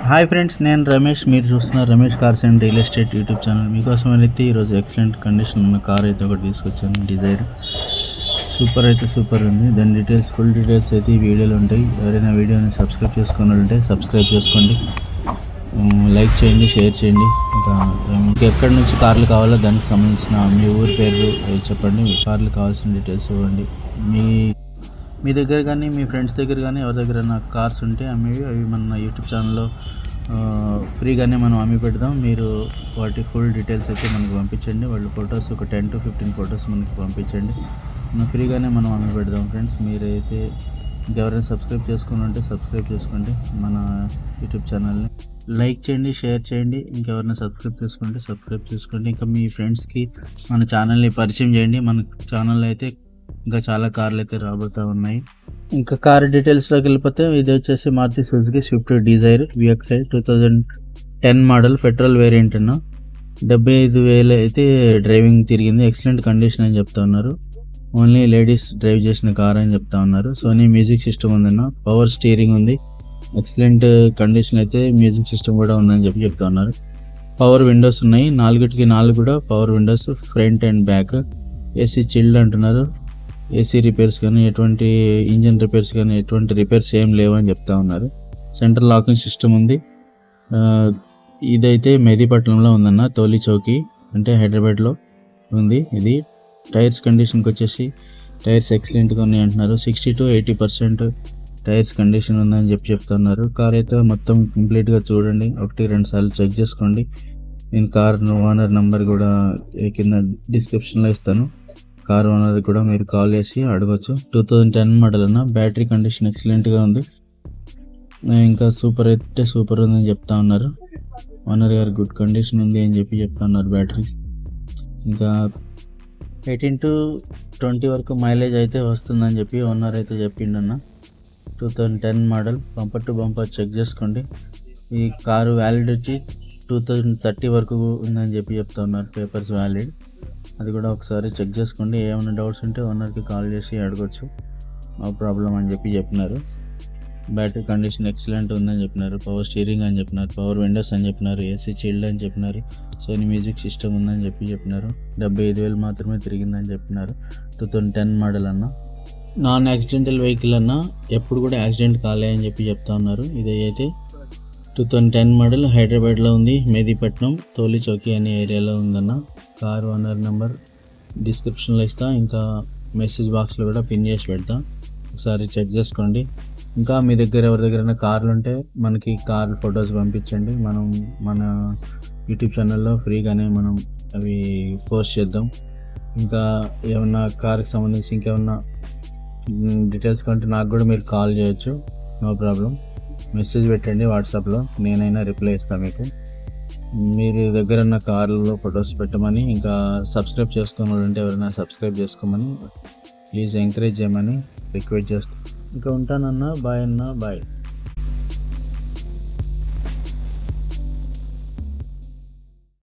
Hi friends, నేను రమేష్. మీరు చూస్తున్నారు Ramesh cars and real estate YouTube channel. మీకోసం అయితే ఈరోజు ఎక్సలెంట్ కండిషన్ ఉన్న కార్ అయితే ఒకటి తీసుకొచ్చాను. డిజైర్ సూపర్ ఉంది. దాని ఫుల్ డీటెయిల్స్ అయితే ఈ వీడియోలో ఉంటాయి. ఎవరైనా వీడియోని సబ్స్క్రైబ్ చేసుకున్నట్లయితే సబ్స్క్రైబ్ చేసుకోండి, లైక్ చేయండి, షేర్ చేయండి. ఇంకా మీకు ఎక్కడి నుంచి కార్లు కావాలో దానికి సంబంధించిన మీ ఊరి పేరు చెప్పండి. మీ కార్లు కావాల్సిన డీటెయిల్స్ ఇవ్వండి. మీ దగ్గర కానీ మీ ఫ్రెండ్స్ దగ్గర కానీ ఎవరి దగ్గర నాకు కార్స్ ఉంటే అవి మన యూట్యూబ్ ఛానల్లో ఫ్రీగానే మనం అమ్మి పెడదాం. మీరు వాటి ఫుల్ డీటెయిల్స్ అయితే మనకు పంపించండి. వాళ్ళు ఫొటోస్ ఒక 10 to 15 ఫొటోస్ మనకి పంపించండి. ఫ్రీగానే మనం అమ్మి పెడదాం. ఫ్రెండ్స్, మీరైతే ఇంకెవరైనా సబ్స్క్రైబ్ చేసుకుని ఉంటే సబ్స్క్రైబ్ చేసుకోండి. మన యూట్యూబ్ ఛానల్ని లైక్ చేయండి, షేర్ చేయండి. ఇంకెవరైనా సబ్స్క్రైబ్ చేసుకోండి. ఇంకా మీ ఫ్రెండ్స్కి మన ఛానల్ని పరిచయం చేయండి. మన ఛానల్లో అయితే ఇంకా చాలా కార్లు అయితే రాబోతూ ఉన్నాయి. ఇంకా కార్ డీటెయిల్స్లోకి వెళ్ళిపోతే ఇది వచ్చేసి Maruti Suzuki Swift Dzire VXi 2010 model petrol variant అన్న. 75,000 అయితే డ్రైవింగ్ తిరిగింది. ఎక్సలెంట్ కండిషన్ అని చెప్తా ఉన్నారు. ఓన్లీ లేడీస్ డ్రైవ్ చేసిన కార్ అని చెప్తా ఉన్నారు. సోనీ మ్యూజిక్ సిస్టమ్ ఉందన్న, పవర్ స్టీరింగ్ ఉంది. ఎక్సలెంట్ కండిషన్ అయితే మ్యూజిక్ సిస్టమ్ కూడా ఉందని చెప్తా ఉన్నారు. పవర్ విండోస్ ఉన్నాయి, 4 కూడా power Windows, front and back. AC chilled అంటున్నారు. ఏసీ రిపేర్స్ కానీ ఎటువంటి ఇంజిన్ రిపేర్స్ కానీ ఎటువంటి రిపేర్స్ ఏం లేవని చెప్తా ఉన్నారు. సెంట్రల్ లాకింగ్ సిస్టమ్ ఉంది. ఇదైతే మెహదీపట్నంలో ఉందన్న, తోలి చౌకీ అంటే హైదరాబాద్లో ఉంది. ఇది టైర్స్ కండిషన్కి వచ్చేసి టైర్స్ ఎక్సలెంట్గా ఉన్నాయి అంటున్నారు. 60 to 80% టైర్స్ కండిషన్ ఉందని చెప్తున్నారు. కార్ అయితే మొత్తం కంప్లీట్గా చూడండి, 1-2 సార్లు చెక్ చేసుకోండి. నేను కార్ ఓనర్ నెంబర్ కూడా కింద డిస్క్రిప్షన్లో ఇస్తాను. కార్ ఓనర్ కూడా మీరు కాల్ చేసి అడగచ్చు. 2010 మోడల్ అన్న. బ్యాటరీ కండిషన్ ఎక్సలెంట్గా ఉంది. ఇంకా సూపర్ ఉందని చెప్తా ఉన్నారు. ఓనర్ గారు గుడ్ కండిషన్ ఉంది అని చెప్తా ఉన్నారు బ్యాటరీ. ఇంకా 18 to 20 వరకు మైలేజ్ అయితే వస్తుందని చెప్పి ఓనర్ అయితే చెప్పిండన్న. 2010 model, bumper to bumper check చేసుకోండి. ఈ కారు వ్యాలిడిటీ 2030 వరకు ఉందని చెప్తా ఉన్నారు. పేపర్స్ వ్యాలిడ్, అది కూడా ఒకసారి చెక్ చేసుకోండి. ఏమైనా డౌట్స్ ఉంటే ఓనర్కి కాల్ చేసి అడగచ్చు, నో ప్రాబ్లం అని చెప్పినారు. బ్యాటరీ కండిషన్ ఎక్సలెంట్ ఉందని చెప్పినారు. పవర్ స్టీరింగ్ అని చెప్పినారు, పవర్ విండోస్ అని చెప్పినారు, ఏసీ చిల్డ్ అని చెప్పినారు, సోనీ మ్యూజిక్ సిస్టమ్ ఉందని చెప్పినారు. 75,000 మాత్రమే తిరిగిందని చెప్పినారు. 2010 మోడల్ అన్న. నాన్ యాక్సిడెంటల్ వెహికల్ అన్న, ఎప్పుడు కూడా యాక్సిడెంట్ కాలే అని చెప్తా ఉన్నారు. ఇది అయితే 2010 మోడల్, హైదరాబాద్లో ఉంది, మెహదీపట్నం తోలి చౌకీ అనే ఏరియాలో ఉందన్న. కార్ ఓనర్ నెంబర్ డిస్క్రిప్షన్లో ఇస్తా, ఇంకా మెసేజ్ బాక్స్లో కూడా పిన్ చేసి పెడతా, ఒకసారి చెక్ చేసుకోండి. ఇంకా మీ దగ్గర ఎవరి దగ్గరైనా కార్లు ఉంటే మనకి కార్ ఫొటోస్ పంపించండి. మనం మన యూట్యూబ్ ఛానల్లో ఫ్రీగానే మనం అవి పోస్ట్ చేద్దాం. ఇంకా ఏమన్నా కార్కి సంబంధించి ఇంకేమన్నా డీటెయిల్స్ కంటే నాకు కూడా మీరు కాల్ చేయొచ్చు, నో ప్రాబ్లం. మెసేజ్ పెట్టండి వాట్సాప్లో, నేనైనా రిప్లై ఇస్తాను మీకు. మీరు దగ్గర ఉన్న కార్లలో ఫొటోస్ పెట్టమని, ఇంకా సబ్స్క్రైబ్ చేసుకోవాలంటే ఎవరైనా సబ్స్క్రైబ్ చేసుకోమని ప్లీజ్ ఎంకరేజ్ చేయమని రిక్వెస్ట్ చేస్తాను. ఇంకా ఉంటానన్నా, బాయ్ అన్న, బాయ్.